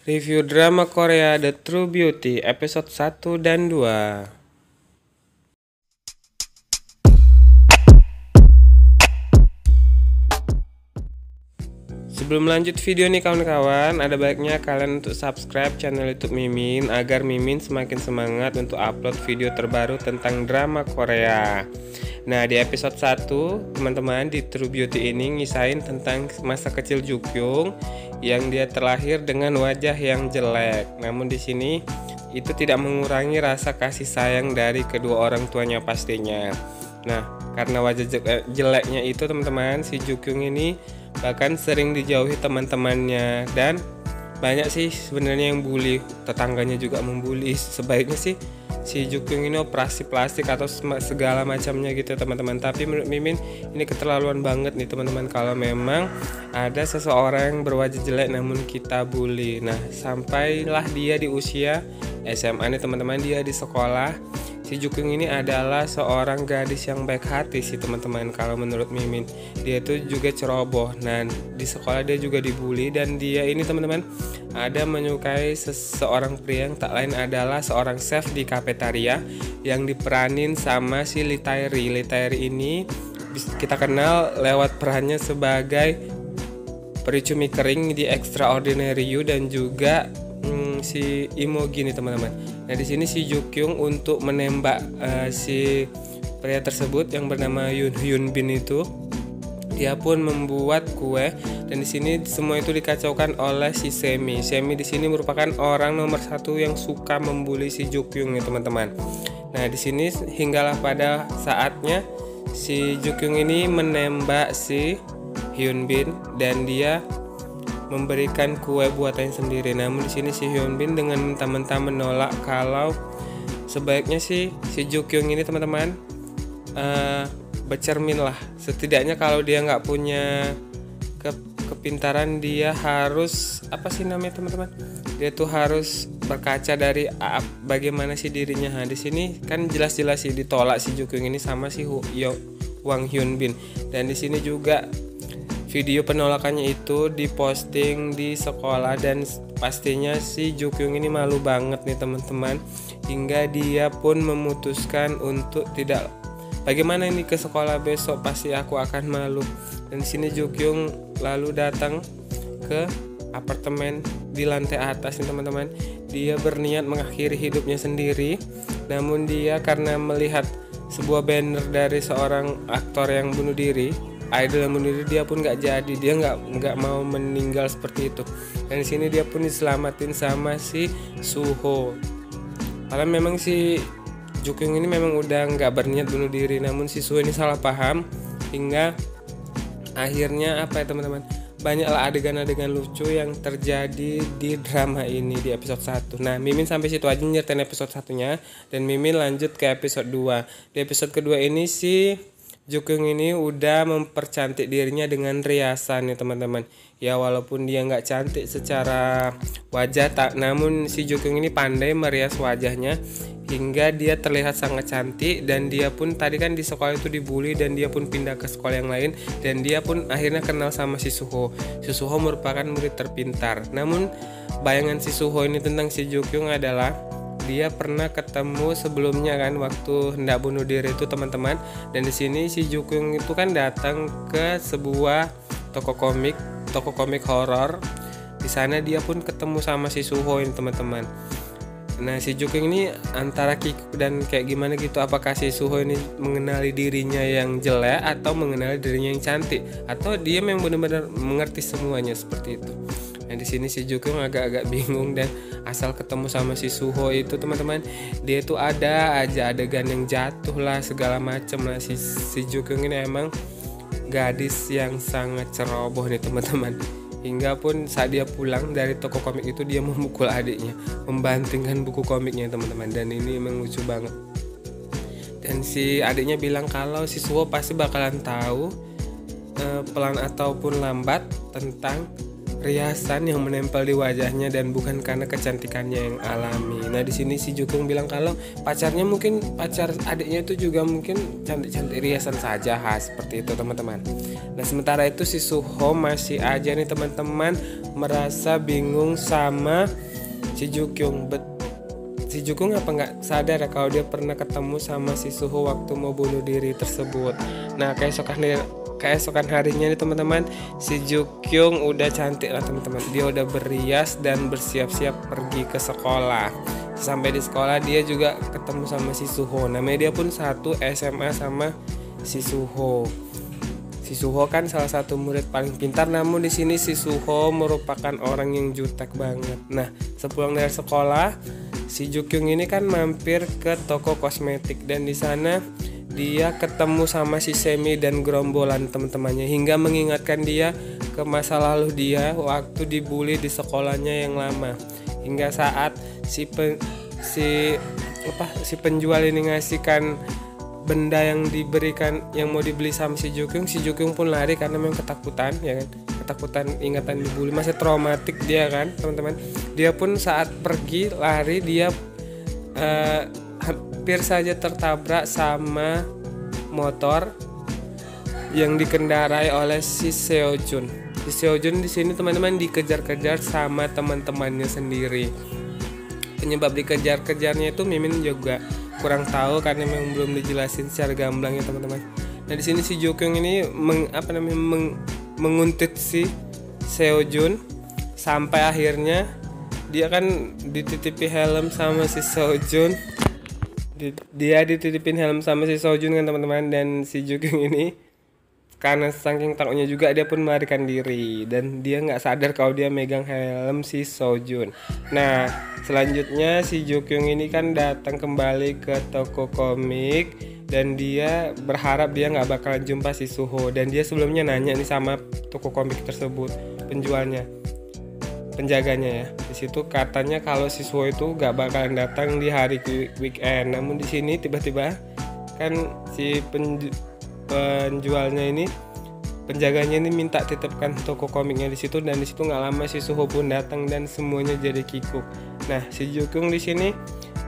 Review drama Korea The True Beauty episode 1 dan 2. Sebelum lanjut video nih kawan-kawan, ada baiknya kalian untuk subscribe channel YouTube Mimin agar Mimin semakin semangat untuk upload video terbaru tentang drama Korea. Nah, di episode 1, teman-teman, di True Beauty ini ngisahin tentang masa kecil Jukyung yang dia terlahir dengan wajah yang jelek. Namun di sini itu tidak mengurangi rasa kasih sayang dari kedua orang tuanya pastinya. Nah, karena wajah jeleknya itu teman-teman, si Jukyung ini bahkan sering dijauhi teman-temannya dan banyak sih sebenarnya yang bully, tetangganya juga membuli. Sebaiknya sih si Jukyung ini operasi plastik atau segala macamnya gitu teman-teman. Tapi menurut Mimin ini keterlaluan banget nih teman-teman, kalau memang ada seseorang yang berwajah jelek namun kita bully. Nah, sampailah dia di usia SMA nih teman-teman, dia di sekolah. Si Jukyung ini adalah seorang gadis yang baik hati sih teman-teman. Kalau menurut Mimin, dia itu juga ceroboh. Nah, di sekolah dia juga dibully dan dia ini teman-teman ada menyukai seseorang pria yang tak lain adalah seorang chef di kafetaria yang diperanin sama si Lee Tae-ri. Lee Tae-ri ini kita kenal lewat perannya sebagai pericumi kering di Extraordinary You dan juga si Imogi nih teman-teman. Nah, di sini si Jukyung untuk menembak si pria tersebut yang bernama Hyun Bin itu, dia pun membuat kue dan di sini semua itu dikacaukan oleh si Semi. Semi di sini merupakan orang nomor 1 yang suka membuli si Jukyung nih teman-teman. Nah, di sini hinggalah pada saatnya si Jukyung ini menembak si Hyun Bin dan dia memberikan kue buatannya sendiri. Namun di sini si Hyun Bin dengan mentah-mentah menolak kalau sebaiknya si Jukyung ini teman-teman bercermin lah. Setidaknya kalau dia nggak punya kepintaran, dia harus apa sih namanya teman-teman? Dia tuh harus berkaca dari bagaimana sih dirinya. Nah, di sini kan jelas-jelas sih ditolak si Jukyung ini sama si Wang Hyun Bin. Dan di sini juga video penolakannya itu diposting di sekolah dan pastinya si Jukyung ini malu banget nih teman-teman, hingga dia pun memutuskan untuk tidak, bagaimana ini ke sekolah besok, pasti aku akan malu. Dan di sini Jukyung lalu datang ke apartemen di lantai atas nih teman-teman. Dia berniat mengakhiri hidupnya sendiri, namun dia karena melihat sebuah banner dari seorang aktor yang bunuh diri, idol yang bunuh diri, dia pun nggak jadi, dia nggak mau meninggal seperti itu. Dan di sini dia pun diselamatin sama si Suho. Karena memang si Jukyung ini memang udah nggak berniat bunuh diri, namun si Suho ini salah paham hingga akhirnya apa ya teman-teman, banyaklah adegan-adegan lucu yang terjadi di drama ini di episode 1. Nah, Mimin sampai situ aja nyertain episode 1-nya dan Mimin lanjut ke episode 2. Di episode kedua ini si Jukyung ini udah mempercantik dirinya dengan riasan nih teman-teman. Ya walaupun dia nggak cantik secara wajah, namun si Jukyung ini pandai merias wajahnya hingga dia terlihat sangat cantik. Dan dia pun tadi kan di sekolah itu dibully dan dia pun pindah ke sekolah yang lain dan dia pun akhirnya kenal sama si Suho. Si Suho merupakan murid terpintar. Namun bayangan si Suho ini tentang si Jukyung adalah dia pernah ketemu sebelumnya kan waktu hendak bunuh diri itu teman-teman. Dan di sini si Jukyung itu kan datang ke sebuah toko komik horor. Di sana dia pun ketemu sama si Suho ini teman-teman. Nah, si Jukyung ini antara kikuk dan kayak gimana gitu, apakah si Suho ini mengenali dirinya yang jelek atau mengenali dirinya yang cantik, atau dia memang benar-benar mengerti semuanya seperti itu. Nah, di sini si Jukyung agak-agak bingung dan asal ketemu sama si Suho itu teman-teman, dia itu ada aja adegan yang jatuh lah segala macam lah. Si Jukyung ini emang gadis yang sangat ceroboh nih teman-teman. Hingga pun saat dia pulang dari toko komik itu dia memukul adiknya, membantingkan buku komiknya teman-teman. Dan ini emang lucu banget. Dan si adiknya bilang kalau si Suho pasti bakalan tahu pelan ataupun lambat tentang riasan yang menempel di wajahnya dan bukan karena kecantikannya yang alami. Nah di sini si Jukyung bilang kalau pacarnya mungkin pacar adiknya itu juga mungkin cantik-cantik riasan saja, seperti itu teman-teman. Nah sementara itu si Suho masih aja nih teman-teman merasa bingung sama si Jukyung. Si Jukyung apa nggak sadar ya kalau dia pernah ketemu sama si Suho waktu mau bunuh diri tersebut. Nah keesokan harinya nih teman-teman, si Jukyung udah cantik lah teman-teman. Dia udah berias dan bersiap-siap pergi ke sekolah. Sampai di sekolah dia juga ketemu sama si Suho. Namanya dia pun satu SMA sama si Suho. Si Suho kan salah satu murid paling pintar, namun di sini si Suho merupakan orang yang jutek banget. Nah, sepulang dari sekolah, si Jukyung ini kan mampir ke toko kosmetik dan di sana dia ketemu sama si Semi dan gerombolan teman-temannya hingga mengingatkan dia ke masa lalu dia waktu dibully di sekolahnya yang lama. Hingga saat si penjual ini ngasihkan benda yang diberikan yang mau dibeli sama si Jukyung pun lari karena memang ketakutan ya kan. Ketakutan ingatan dibully, masih traumatik dia kan teman-teman. Dia pun saat pergi lari dia hampir saja tertabrak sama motor yang dikendarai oleh si Seojun. Si Seojun di sini teman-teman dikejar-kejar sama teman-temannya sendiri. Penyebab dikejar-kejarnya itu Mimin juga kurang tahu karena memang belum dijelasin secara gamblang ya teman-teman. Nah di sini si Jukyung ini menguntit si Seojun sampai akhirnya dia kan dititipi helm sama si Seojun. Dia dititipin helm sama si Seojun kan teman-teman, dan si Jukyung ini karena saking takutnya juga dia pun melarikan diri dan dia nggak sadar kalau dia megang helm si Seojun. Nah selanjutnya si Jukyung ini kan datang kembali ke toko komik dan dia berharap dia nggak bakalan jumpa si Suho, dan dia sebelumnya nanya nih sama toko komik tersebut, penjaganya ya. Di situ katanya kalau si Suho itu gak bakalan datang di hari weekend. Namun di sini tiba-tiba kan si penjaganya ini minta titipkan toko komiknya di situ, dan di situ nggak lama si Suho pun datang dan semuanya jadi kikuk. Nah si Jukyung di sini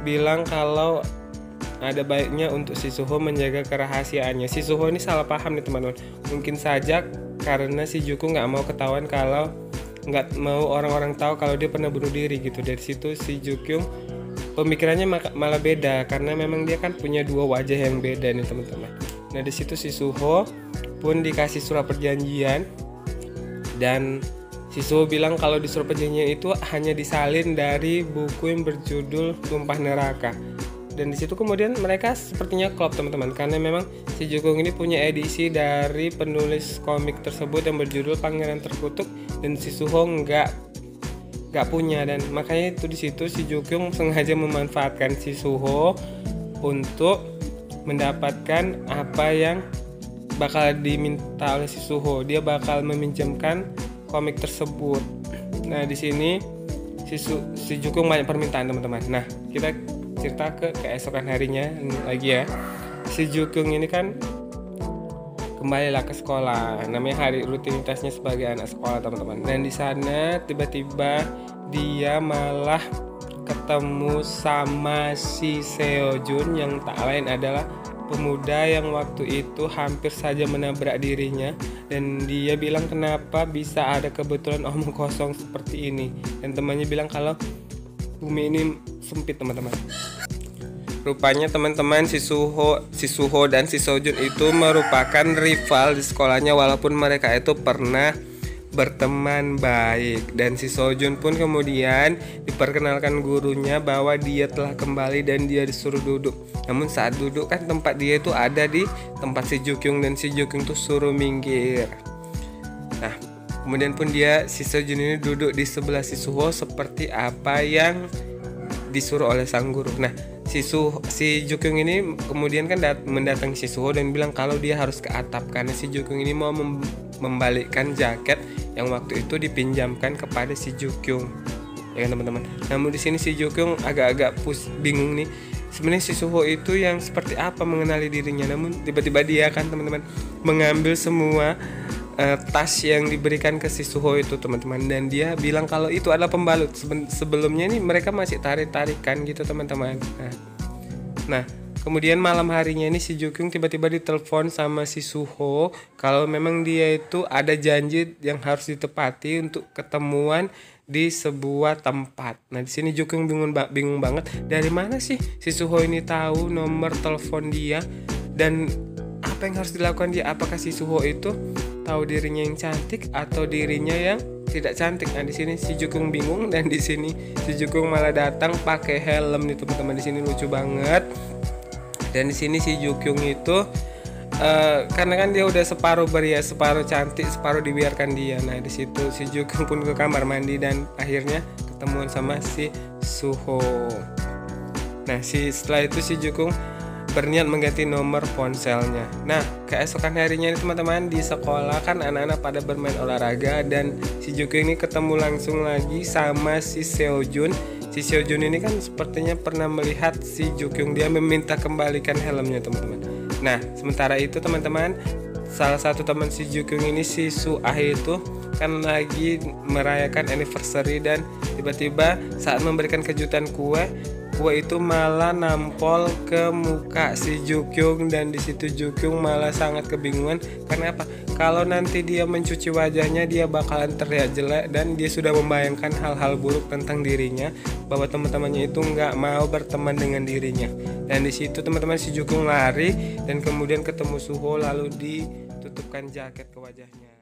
bilang kalau ada baiknya untuk si Suho menjaga kerahasiaannya. Si Suho ini salah paham nih teman-teman. Mungkin saja karena si Jukyung nggak mau ketahuan kalau nggak mau orang-orang tahu kalau dia pernah bunuh diri gitu. Dari situ si Jukyung pemikirannya malah beda karena memang dia kan punya dua wajah yang beda nih teman-teman. Nah di situ si Suho pun dikasih surat perjanjian, dan si Suho bilang kalau di surat perjanjian itu hanya disalin dari buku yang berjudul Tumpah Neraka. Dan di situ kemudian mereka sepertinya klop teman-teman, karena memang si Jukyung ini punya edisi dari penulis komik tersebut yang berjudul Pangeran Terkutuk, dan si Suho nggak punya, dan makanya itu di situ si Jukyung sengaja memanfaatkan si Suho untuk mendapatkan apa yang bakal diminta oleh si Suho. Dia bakal meminjamkan komik tersebut. Nah di sini si Jukyung banyak permintaan teman-teman. Nah kita cerita ke keesokan harinya lagi ya. Si Jukyung ini kan kembalilah ke sekolah. Namanya hari rutinitasnya sebagai anak sekolah teman-teman. Dan di sana tiba-tiba dia malah ketemu sama si Seojun yang tak lain adalah pemuda yang waktu itu hampir saja menabrak dirinya, dan dia bilang kenapa bisa ada kebetulan omong kosong seperti ini, dan temannya bilang kalau bumi ini sempit teman-teman. Rupanya teman-teman si Suho dan si Seojun itu merupakan rival di sekolahnya walaupun mereka itu pernah berteman baik, dan si Seojun pun kemudian diperkenalkan gurunya bahwa dia telah kembali dan dia disuruh duduk. Namun saat duduk kan tempat dia itu ada di tempat si Jukyung, dan si Jukyung tuh suruh minggir. Nah kemudian pun si Seojun ini duduk di sebelah si Suho seperti apa yang disuruh oleh sang guru. Nah si Jukyung ini kemudian kan mendatangi si Suho dan bilang kalau dia harus ke atap karena si Jukyung ini mau membalikkan jaket yang waktu itu dipinjamkan kepada si Jukyung, ya kan teman-teman. Namun di sini si Jukyung agak-agak bingung nih. Sebenarnya si Suho itu yang seperti apa mengenali dirinya, namun tiba-tiba dia kan teman-teman mengambil semua tas yang diberikan ke si Suho itu teman-teman, dan dia bilang kalau itu adalah pembalut. Sebelumnya nih mereka masih tarik-tarikan gitu teman-teman. Nah kemudian malam harinya ini si Jukyung tiba-tiba ditelepon sama si Suho kalau memang dia itu ada janji yang harus ditepati untuk ketemuan di sebuah tempat. Nah di sini Jukyung bingung banget, dari mana sih si Suho ini tahu nomor telepon dia dan apa yang harus dilakukan dia. Apakah si Suho itu tahu dirinya yang cantik atau dirinya yang tidak cantik? Nah di sini si Jukyung bingung, dan di sini si Jukyung malah datang pakai helm nih teman-teman. Di sini lucu banget. Dan di sini si Jukyung itu karena kan dia udah separuh berias, separuh cantik, separuh dibiarkan dia. Nah di situ si Jukyung pun ke kamar mandi dan akhirnya ketemuan sama si Suho. Nah setelah itu si Jukyung berniat mengganti nomor ponselnya. Nah keesokan harinya ini teman-teman, di sekolah kan anak-anak pada bermain olahraga, dan si Jukyung ini ketemu langsung lagi sama si Seojun. Si Seojun ini kan sepertinya pernah melihat si Jukyung, dia meminta kembalikan helmnya teman-teman. Nah sementara itu teman-teman, salah satu teman si Jukyung ini, si Suah itu kan lagi merayakan anniversary, dan tiba-tiba saat memberikan kejutan kue itu malah nampol ke muka si Jukyung, dan di situ Jukyung malah sangat kebingungan. Karena apa? Kalau nanti dia mencuci wajahnya dia bakalan terlihat jelek, dan dia sudah membayangkan hal-hal buruk tentang dirinya, bahwa teman-temannya itu nggak mau berteman dengan dirinya. Dan di situ teman-teman si Jukyung lari dan kemudian ketemu Suho, lalu ditutupkan jaket ke wajahnya.